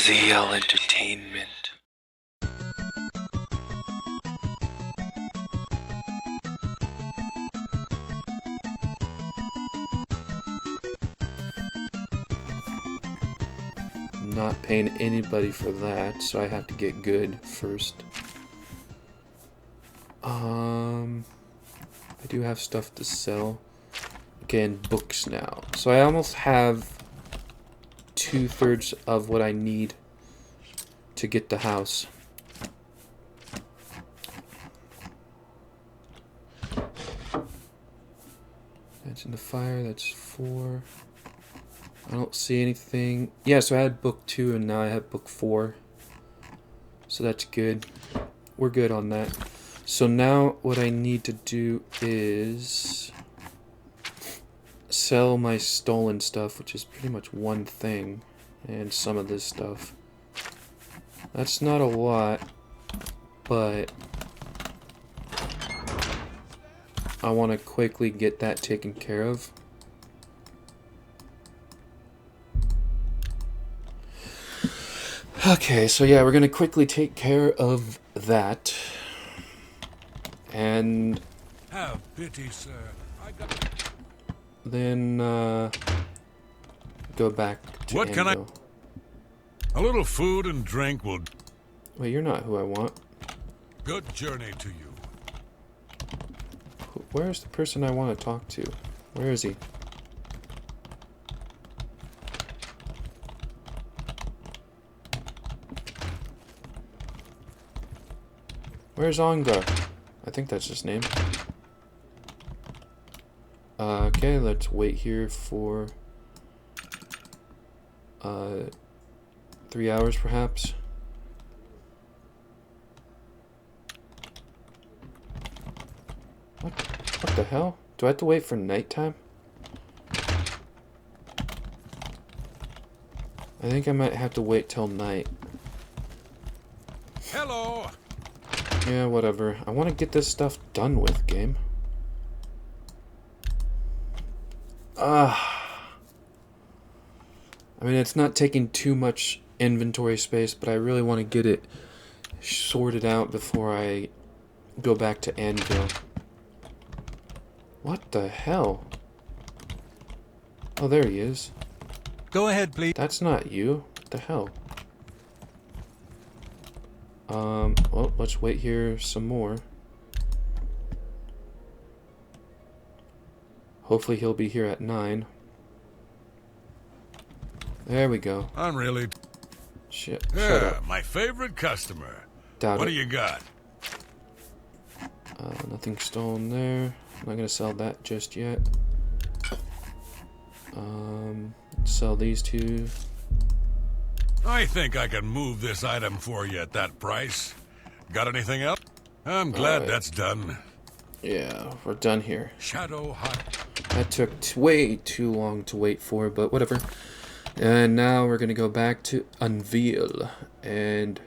ZL Entertainment. Not paying anybody for that, so I have to get good first. I do have stuff to sell. Okay, and books now. So I almost have 2/3 of what I need to get the house. That's in the fire, that's 4. I don't see anything. Yeah, so I had book 2 and now I have book 4. So that's good. We're good on that. So now what I need to do is sell my stolen stuff, which is pretty much one thing, and some of this stuff. That's not a lot, but I want to quickly get that taken care of. Okay, so yeah, we're gonna quickly take care of that. And have pity, sir. Then go back to what can Anvil. A little food and drink will... Wait, you're not who I want. Good journey to you. Where's the person I want to talk to? Where is he? Where's Ongar? I think that's his name. Okay, let's wait here for 3 hours perhaps. What the hell? Do I have to wait for nighttime? I think I might have to wait till night. Hello. Yeah, whatever. I want to get this stuff done with, game. I mean, it's not taking too much inventory space, but I really want to get it sorted out before I go back to Anvil. What the hell? Oh, there he is. Go ahead, please. That's not you. What the hell? Well, let's wait here some more. Hopefully he'll be here at 9. There we go. I'm really... Shut up. My favorite customer. Doubt What it. do you got? Nothing stolen there. I'm not gonna sell that just yet. Sell these 2. I think I can move this item for you at that price. Got anything else? I'm glad that's done. Yeah, we're done here. Shadow Hut. That took way too long to wait for, but whatever. And now we're gonna go back to Unveil, and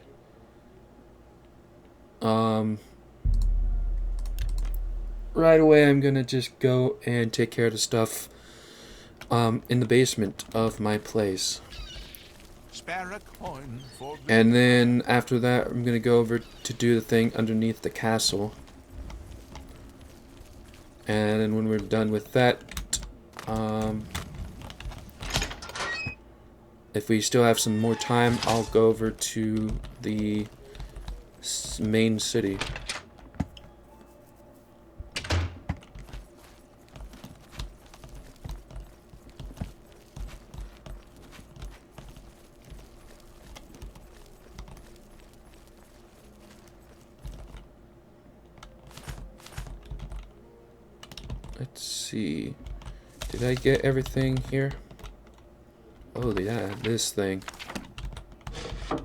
right away I'm gonna just go and take care of the stuff in the basement of my place. And then after that I'm gonna go over to do the thing underneath the castle. And then when we're done with that, if we still have some more time, I'll go over to the main city. Let's see. Did I get everything here? Oh, yeah, this thing. I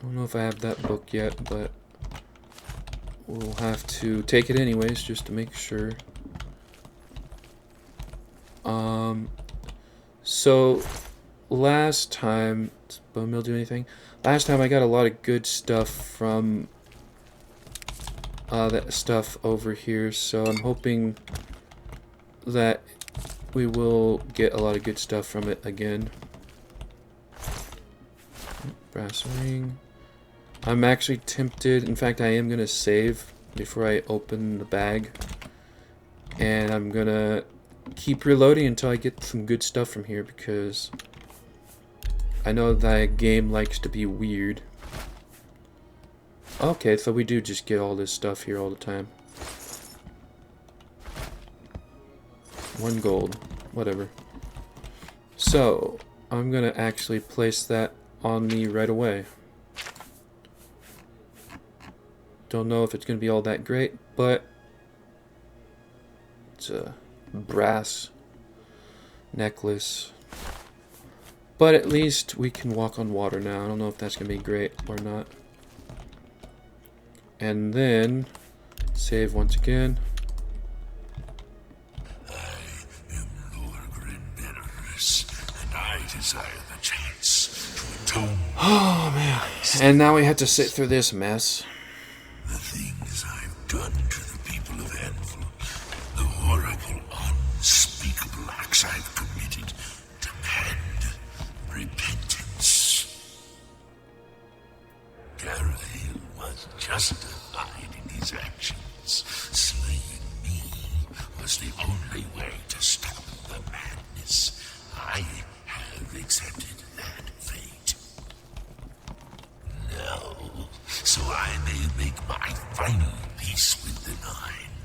don't know if I have that book yet, but we'll have to take it anyways, just to make sure. So last time, does Bone Mill do anything? Last time I got a lot of good stuff from that stuff over here, so I'm hoping that we will get a lot of good stuff from it again. Brass ring. I'm actually tempted. In fact, I am going to save before I open the bag. And I'm going to keep reloading until I get some good stuff from here, because I know that game likes to be weird. Okay, so we do just get all this stuff here all the time. 1 gold. Whatever. So, I'm going to actually place that on me right away. Don't know if it's going to be all that great, but it's a brass necklace. But at least we can walk on water now. I don't know if that's going to be great or not. And then save once again. I am Lord Grenderis, and I desire the chance to atone. Oh man. And now we have to sit through this mess. The things I've done to the people of Anvil, the horrible, unspeakable acts I've committed, demand repentance. Garahil was justified in his actions. Slaying me was the only way to stop the madness. I have accepted that fate. Now, so I may make my final peace with the Nine,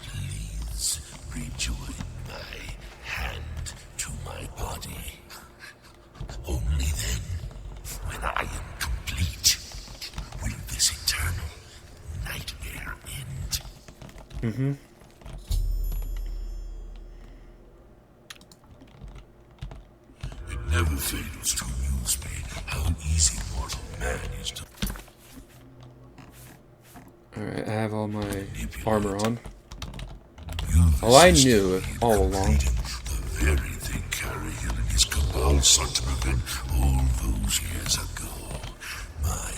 please rejoin my hand to my body. Only then, when I am complete, will this eternal nightmare end. Mm-hmm. It never fails to amuse me how easy mortal man is to Alright, I have all my armor on. You've Oh, I assisted knew me it in all along. completing the very thing Garahil and his cabal sought to prevent all those years ago. My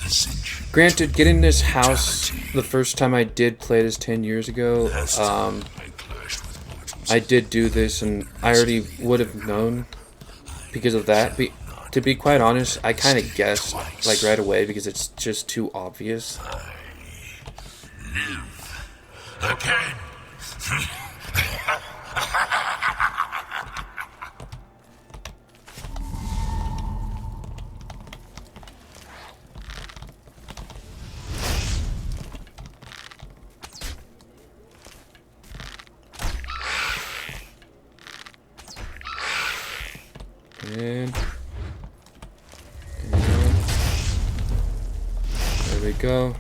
ascension. Granted, getting this house the first time I did play this 10 years ago, Last time I clashed with mortals. I did do this and I already would have known because of that. To be quite honest, I kind of guessed like right away because it's just too obvious. Live again. And there we go.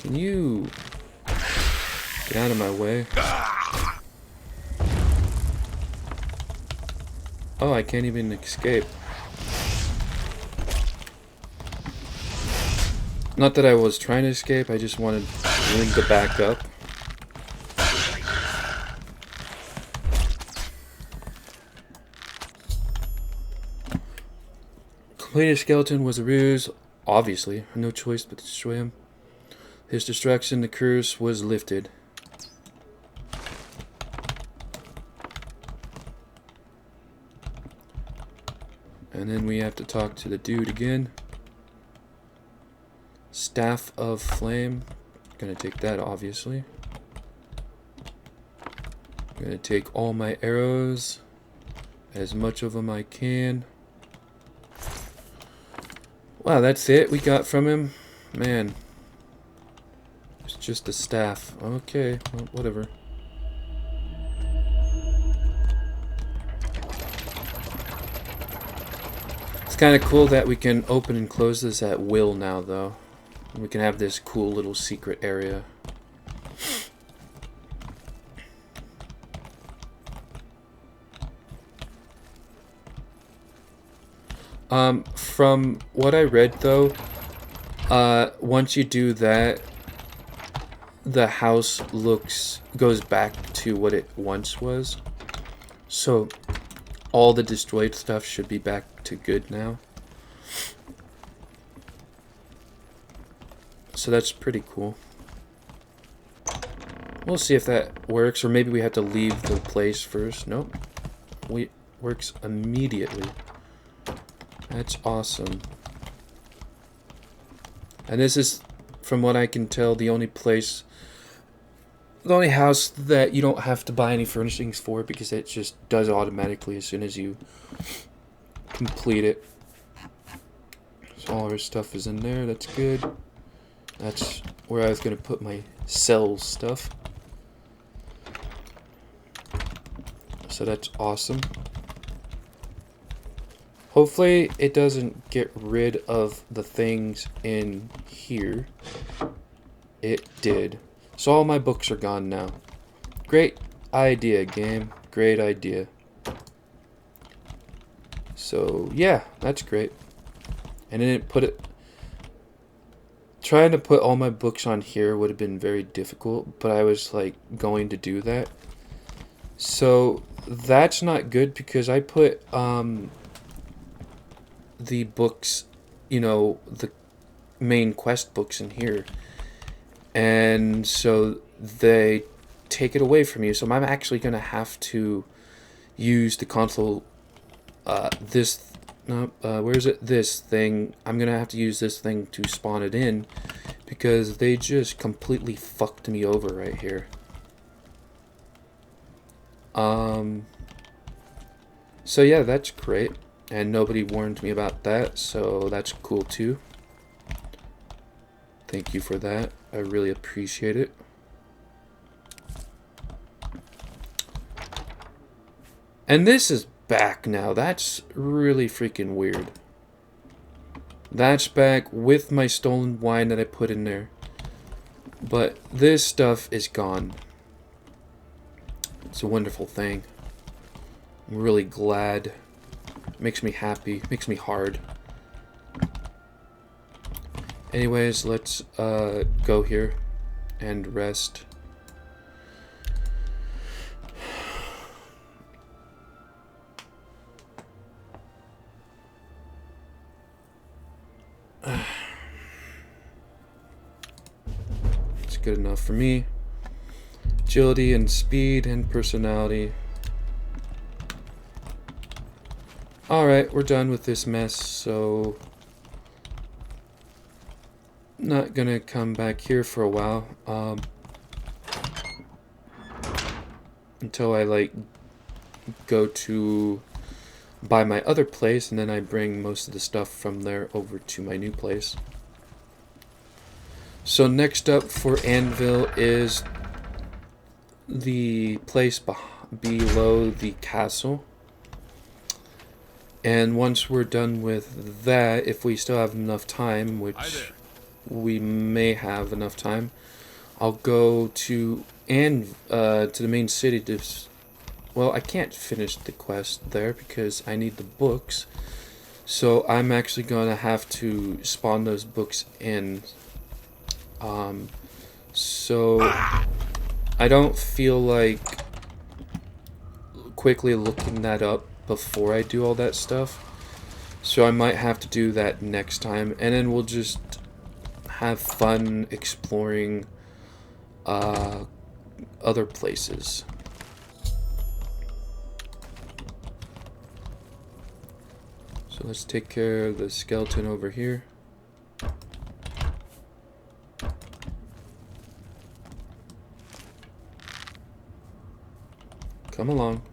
Can you get out of my way? Oh, I can't even escape. Not that I was trying to escape, I just wanted room to back up. Completing a skeleton was a ruse, obviously. No choice but to destroy him. His destruction, the curse was lifted. And then we have to talk to the dude again. Staff of Flame. Gonna take that, obviously. Gonna take all my arrows. As much of them I can. Wow, that's it we got from him? Man. It's just the staff. Okay, well, whatever. It's kind of cool that we can open and close this at will now, though. We can have this cool little secret area. From what I read though, once you do that, the house goes back to what it once was. So all the destroyed stuff should be back to good now. So that's pretty cool. We'll see if that works, or maybe we have to leave the place first. Nope. Works immediately. That's awesome. And this is, from what I can tell, the only house that you don't have to buy any furnishings for, because it just does it automatically as soon as you complete it. So all our stuff is in there. That's good. That's where I was going to put my cells stuff. So that's awesome. Hopefully it doesn't get rid of the things in here. It did. So all my books are gone now. Great idea, game. Great idea. So yeah, that's great. And then trying to put all my books on here would have been very difficult, but I was like going to do that. So that's not good, because I put the books, the main quest books in here, and so they take it away from you. So I'm actually going to have to use the console, this thing. I'm going to have to use this thing to spawn it in, because they just completely fucked me over right here. So yeah, that's great. And nobody warned me about that, so that's cool too. Thank you for that. I really appreciate it. And this is back now. That's really freaking weird. That's back with my stolen wine that I put in there. But this stuff is gone. It's a wonderful thing. I'm really glad. Makes me happy. Makes me hard. Anyways, let's go here and rest. It's good enough for me. Agility and speed and personality. Alright, we're done with this mess, so not gonna come back here for a while, until I go to buy my other place, and then I bring most of the stuff from there over to my new place. So next up for Anvil is the place below the castle. And once we're done with that, if we still have enough time, which we may have enough time, I'll go to the main city. Well, I can't finish the quest there because I need the books. So I'm actually gonna have to spawn those books in. So I don't feel like quickly looking that up before I do all that stuff, so I might have to do that next time, and then we'll just have fun exploring other places. So let's take care of the skeleton over here. Come along.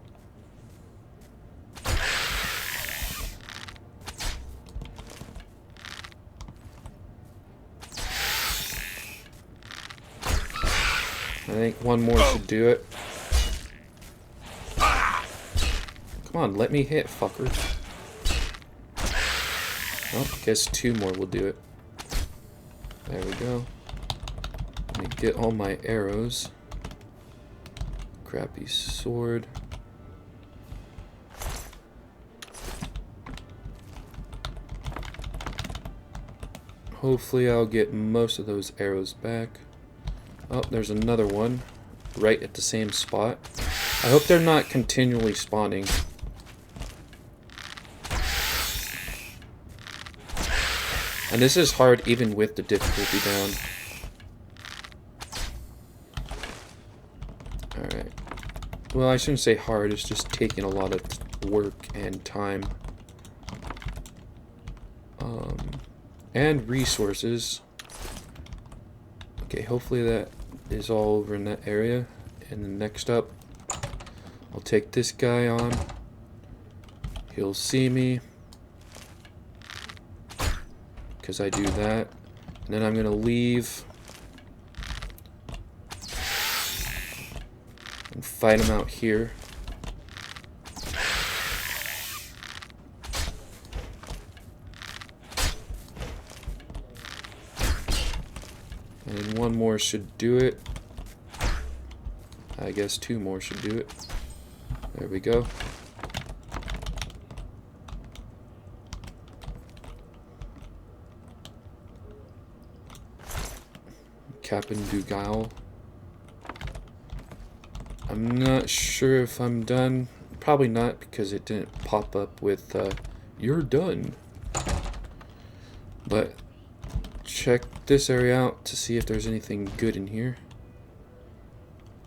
I think one more should do it. Come on, let me hit, fucker. Oh, guess two more will do it. There we go. Let me get all my arrows. Crappy sword. Hopefully I'll get most of those arrows back. Oh, there's another one right at the same spot. I hope they're not continually spawning. And this is hard even with the difficulty down. Alright. Well, I shouldn't say hard, it's just taking a lot of work and time. And resources. Okay, hopefully that is all over in that area. And then next up, I'll take this guy on. He'll see me, because I do that. And then I'm going to leave and fight him out here. And one more should do it. I guess two more should do it. There we go. Captain Dugal. I'm not sure if I'm done. Probably not, because it didn't pop up with you're done. But check this area out to see if there's anything good in here.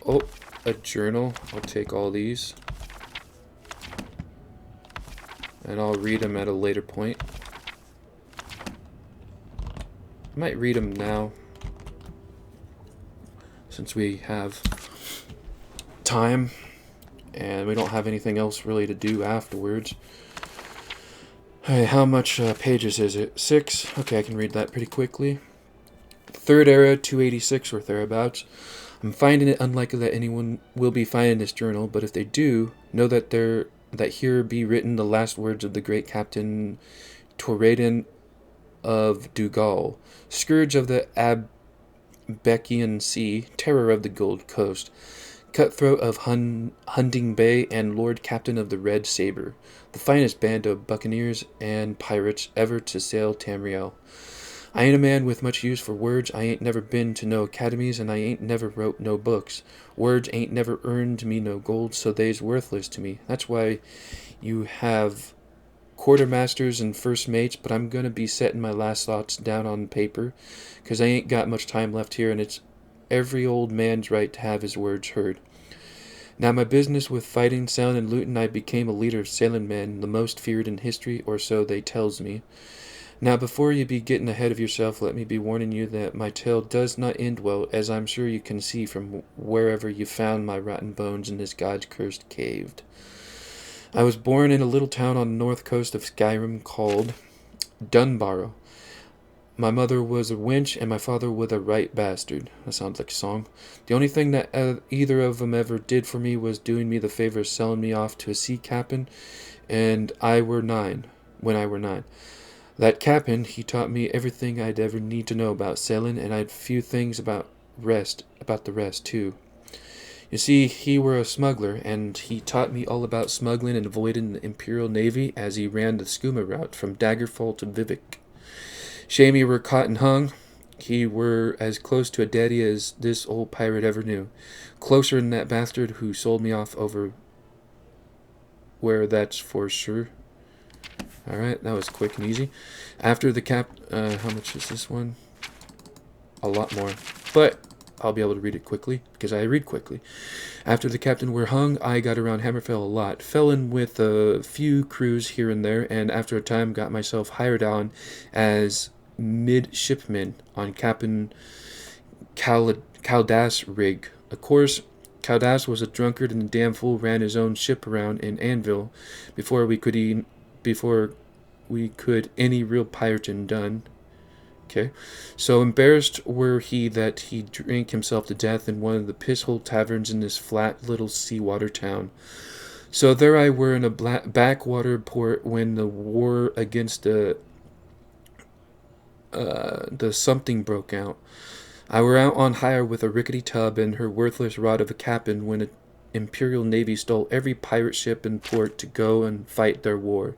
Oh, a journal. I'll take all these. And I'll read them at a later point. I might read them now, since we have time and we don't have anything else really to do afterwards. Hey, how much pages is it? 6? Okay, I can read that pretty quickly. Third era, 286 or thereabouts. I'm finding it unlikely that anyone will be finding this journal, but if they do, know that here be written the last words of the great Captain Torredon of Dugal, scourge of the Beckian Sea, terror of the Gold Coast, cutthroat of Hunding Bay, and Lord Captain of the Red Sabre, the finest band of buccaneers and pirates ever to sail Tamriel. I ain't a man with much use for words. I ain't never been to no academies, and I ain't never wrote no books. Words ain't never earned me no gold, so they's worthless to me. That's why you have quartermasters and first mates, but I'm gonna be setting my last thoughts down on paper, 'cause I ain't got much time left here, and it's every old man's right to have his words heard. Now my business with fighting, selling, and looting, I became a leader of sailing men, the most feared in history, or so they tells me. Now before you be getting ahead of yourself, let me be warning you that my tale does not end well, as I'm sure you can see from wherever you found my rotten bones in this God-cursed cave. I was born in a little town on the north coast of Skyrim called Dunbarrow. My mother was a wench, and my father was a right bastard. That sounds like a song. The only thing that either of them ever did for me was doing me the favor of selling me off to a sea captain, and when I were nine. That captain, he taught me everything I'd ever need to know about sailing, and I'd few things about the rest too. You see, he were a smuggler, and he taught me all about smuggling and avoiding the Imperial Navy as he ran the skooma route from Daggerfall to Vivek. Shame he were caught and hung. He were as close to a daddy as this old pirate ever knew. Closer than that bastard who sold me off over where, that's for sure. Alright, that was quick and easy. After the how much is this one? A lot more. But I'll be able to read it quickly, because I read quickly. After the captain were hung, I got around Hammerfell a lot. Fell in with a few crews here and there, and after a time got myself hired on as midshipman on Captain Caldas' rig. Of course, Caldas was a drunkard, and the damn fool ran his own ship around in Anvil before we could any real pirating done. Okay, so embarrassed were he that he drank himself to death in one of the piss-hole taverns in this flat little seawater town. So there I were in a backwater port when the war against the something broke out. I were out on hire with a rickety tub and her worthless rod of a captain when an Imperial Navy stole every pirate ship in port to go and fight their war.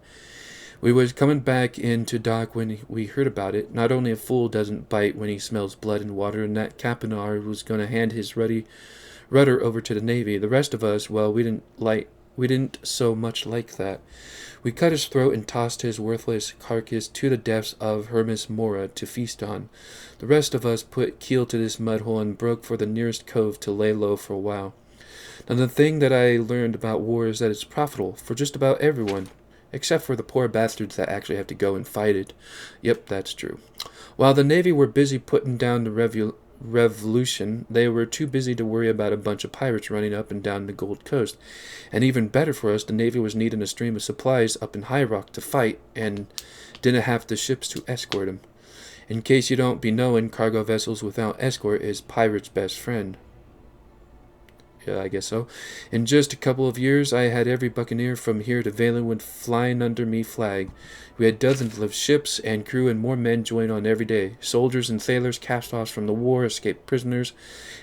We was coming back into dock when we heard about it. Not only a fool doesn't bite when he smells blood and water, and that captain was going to hand his rudder over to the Navy. The rest of us, well, we didn't so much like that. We cut his throat and tossed his worthless carcass to the depths of Hermes Mora to feast on. The rest of us put keel to this mud hole and broke for the nearest cove to lay low for a while. Now the thing that I learned about war is that it's profitable for just about everyone, except for the poor bastards that actually have to go and fight it. Yep, that's true. While the Navy were busy putting down the revolution, they were too busy to worry about a bunch of pirates running up and down the Gold Coast. And even better for us, the Navy was needing a stream of supplies up in High Rock to fight, and didn't have the ships to escort them. In case you don't be knowing, cargo vessels without escort is pirate's best friend. Yeah, I guess so. In just a couple of years, I had every buccaneer from here to Valenwood flying under me flag. We had dozens of ships and crew, and more men join on every day. Soldiers and sailors, cast-offs from the war, escaped prisoners.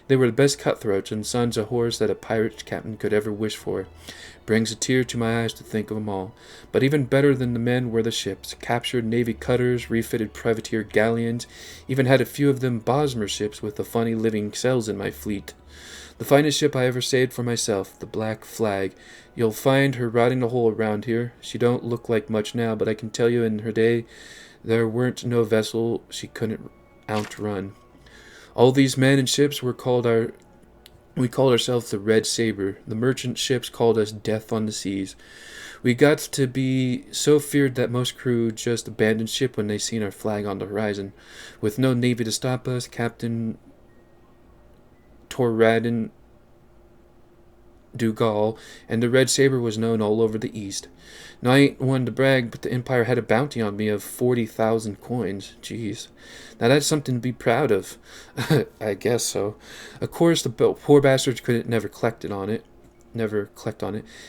They were the best cutthroats and sons of whores that a pirate captain could ever wish for. Brings a tear to my eyes to think of them all. But even better than the men were the ships. Captured Navy cutters, refitted privateer galleons, even had a few of them Bosmer ships with the funny living cells in my fleet. The finest ship I ever saved for myself, the Black Flag. You'll find her rotting a hole around here. She don't look like much now, but I can tell you in her day there weren't no vessel she couldn't outrun. All these men and ships we called ourselves the Red Saber. The merchant ships called us Death on the Seas. We got to be so feared that most crew just abandoned ship when they seen our flag on the horizon. With no navy to stop us, Captain Torradin Dougal, and the Red Saber was known all over the East. Now, I ain't one to brag, but the Empire had a bounty on me of 40,000 coins. Jeez. Now, that's something to be proud of. I guess so. Of course, the poor bastards couldn't never collect on it.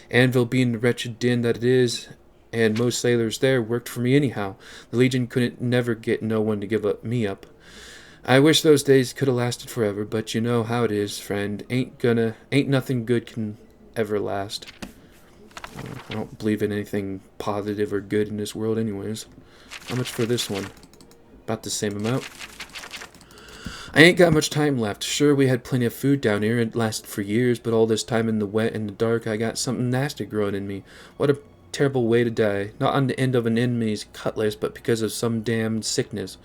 Anvil being the wretched din that it is, and most sailors there worked for me anyhow. The Legion couldn't never get no one to give me up. I wish those days could have lasted forever, but you know how it is, friend. Ain't nothing good can ever last. I don't believe in anything positive or good in this world anyways. How much for this one? About the same amount. I ain't got much time left. Sure, we had plenty of food down here. It lasted for years, but all this time in the wet and the dark, I got something nasty growing in me. What a terrible way to die. Not on the end of an enemy's cutlass, but because of some damned sickness.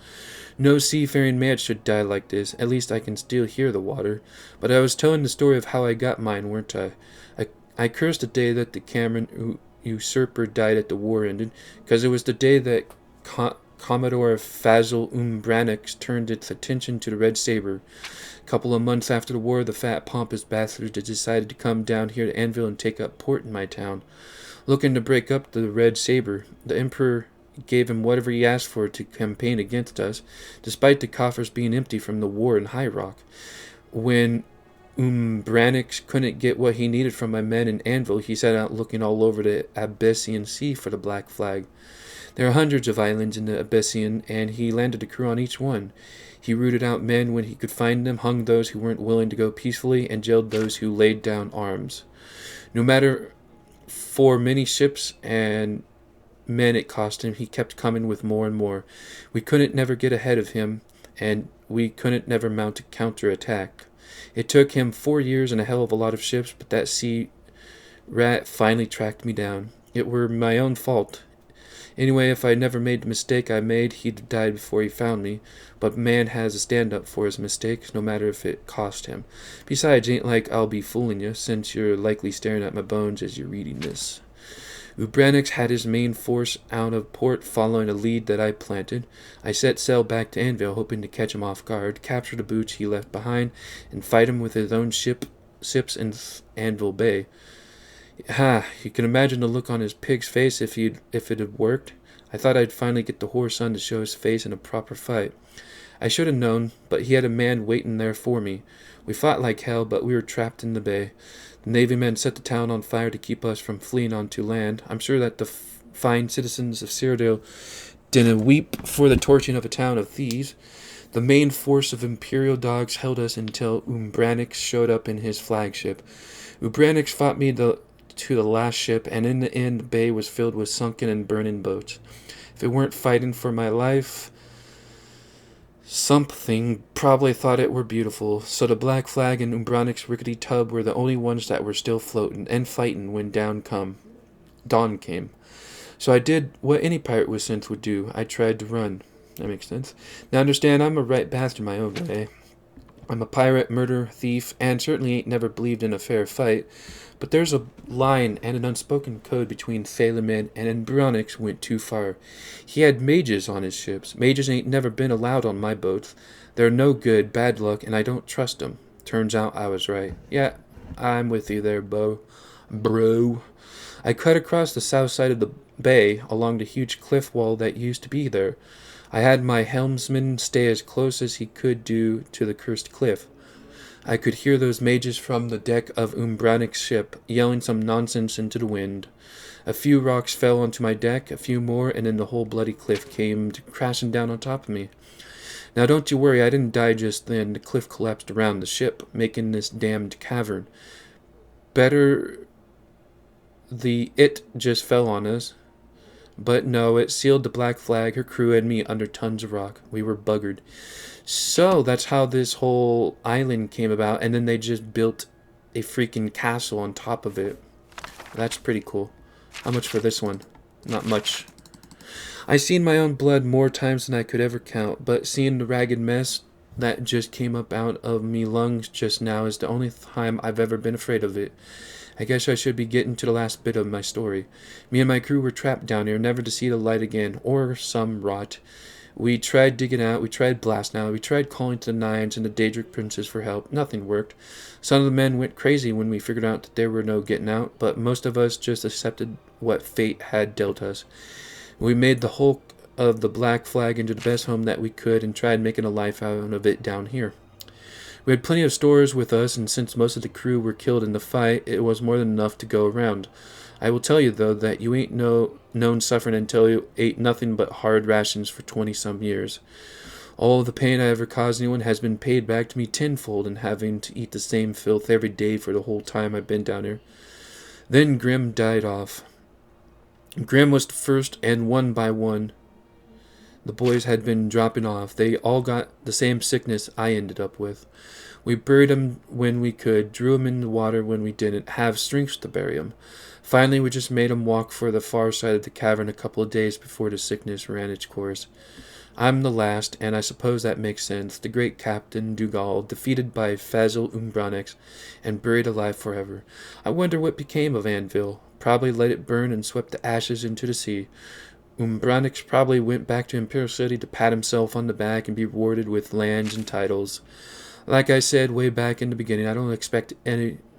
No seafaring man should die like this. At least I can still hear the water. But I was telling the story of how I got mine, weren't I? I cursed the day that the Cameron usurper died at the war ended, because it was the day that Commodore Fazil Umbranix turned its attention to the Red Saber. A couple of months after the war, the fat, pompous bastard decided to come down here to Anvil and take up port in my town. Looking to break up the Red Saber, the Emperor gave him whatever he asked for to campaign against us, despite the coffers being empty from the war in High Rock. When Umbranix couldn't get what he needed from my men in Anvil, he set out looking all over the Abyssinian Sea for the Black Flag. There are hundreds of islands in the Abyssinian, and he landed a crew on each one. He rooted out men when he could find them, hung those who weren't willing to go peacefully, and jailed those who laid down arms. No matter for many ships and men it cost him, he kept coming with more and more. We couldn't never get ahead of him, and we couldn't never mount a counterattack. It took him 4 years and a hell of a lot of ships, but that sea rat finally tracked me down. It were my own fault. Anyway, if I never made the mistake I made, he'd have died before he found me. But man has to stand up for his mistakes, no matter if it cost him. Besides, ain't like I'll be fooling you, since you're likely staring at my bones as you're reading this. Umbranix had his main force out of port, following a lead that I planted. I set sail back to Anvil, hoping to catch him off guard, capture the boots he left behind, and fight him with his own ships in Anvil Bay. You can imagine the look on his pig's face if it had worked. I thought I'd finally get the whore son to show his face in a proper fight. I should have known, but he had a man waiting there for me. We fought like hell, but we were trapped in the bay. The Navy men set the town on fire to keep us from fleeing onto land. I'm sure that the fine citizens of Cyrodiil didn't weep for the torching of a town of thieves. The main force of Imperial dogs held us until Umbranix showed up in his flagship. Umbranix fought me to the last ship, and in the end the bay was filled with sunken and burning boats. If it weren't fighting for my life, something probably thought it were beautiful. So the Black Flag and Umbranic's rickety tub were the only ones that were still floating and fighting when dawn came. So I did what any pirate with sense would do. I tried to run. That makes sense. Now understand, I'm a right bastard my own way. I'm a pirate, murderer, thief, and certainly ain't never believed in a fair fight. But there's a line and an unspoken code between sailormen, and Umbranics went too far. He had mages on his ships. Mages ain't never been allowed on my boats. They're no good, bad luck, and I don't trust 'em. Turns out I was right. Yeah, I'm with you there, bro. I cut across the south side of the bay, along the huge cliff wall that used to be there. I had my helmsman stay as close as he could do to the cursed cliff. I could hear those mages from the deck of Umbranic's ship, yelling some nonsense into the wind. A few rocks fell onto my deck, a few more, and then the whole bloody cliff came crashing down on top of me. Now don't you worry, I didn't die just then. The cliff collapsed around the ship, making this damned cavern. Better it just fell on us. But no, it sealed the Black Flag, her crew, and me under tons of rock. We were buggered. So that's how this whole island came about, and then they just built a freaking castle on top of it. That's pretty cool. How much for this one? Not much. I seen my own blood more times than I could ever count, but seeing the ragged mess that just came up out of me lungs just now is the only time I've ever been afraid of it. I guess I should be getting to the last bit of my story. Me and my crew were trapped down here, never to see the light again, or some rot. We tried digging out, we tried blasting out, we tried calling to the Nines and the Daedric Princes for help. Nothing worked. Some of the men went crazy when we figured out that there were no getting out, but most of us just accepted what fate had dealt us. We made the hulk of the Black Flag into the best home that we could and tried making a life out of it down here. We had plenty of stores with us, and since most of the crew were killed in the fight, it was more than enough to go around. I will tell you, though, that you ain't known suffering until you ate nothing but hard rations for 20-some years. All of the pain I ever caused anyone has been paid back to me tenfold in having to eat the same filth every day for the whole time I've been down here. Then Grim died off. Grim was the first, and one by one, the boys had been dropping off. They all got the same sickness I ended up with. We buried them when we could, drew them in the water when we didn't have strength to bury them. Finally, we just made them walk for the far side of the cavern a couple of days before the sickness ran its course. I'm the last, and I suppose that makes sense. The great Captain Dougal, defeated by Fazil Umbranex, and buried alive forever. I wonder what became of Anvil. Probably let it burn and swept the ashes into the sea. Umbranex probably went back to Imperial City to pat himself on the back and be rewarded with lands and titles. Like I said way back in the beginning, I don't expect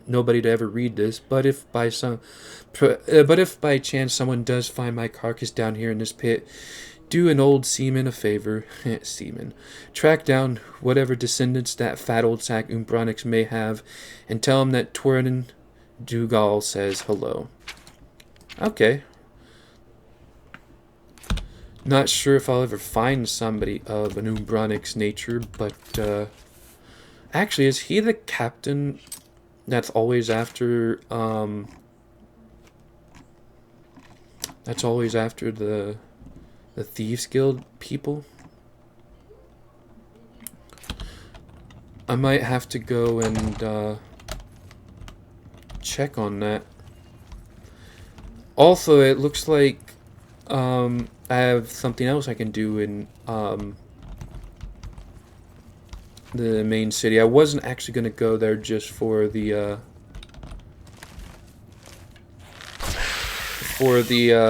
nobody to ever read this, but if by chance someone does find my carcass down here in this pit, do an old seaman a favor, track down whatever descendants that fat old sack Umbranex may have, and tell him that Turin Dougal says hello. Okay. Not sure if I'll ever find somebody of an Umbranex nature, but, actually, is he the captain that's always after, the Thieves Guild people? I might have to go and, check on that. Also, it looks like, I have something else I can do in the main city. I wasn't actually going to go there just for the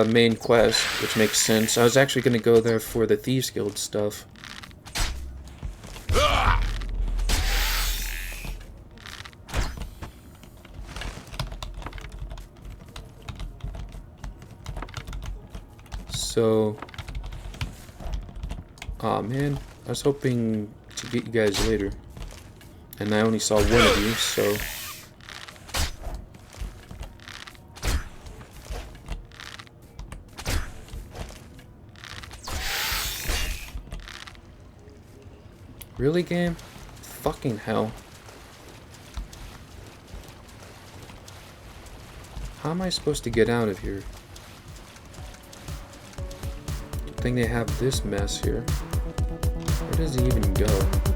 main quest, which makes sense. I was actually going to go there for the Thieves Guild stuff. So, aw man, I was hoping to get you guys later, and I only saw one of you, so. Really, game? Fucking hell. How am I supposed to get out of here? Good thing they have this mess here. Where does he even go?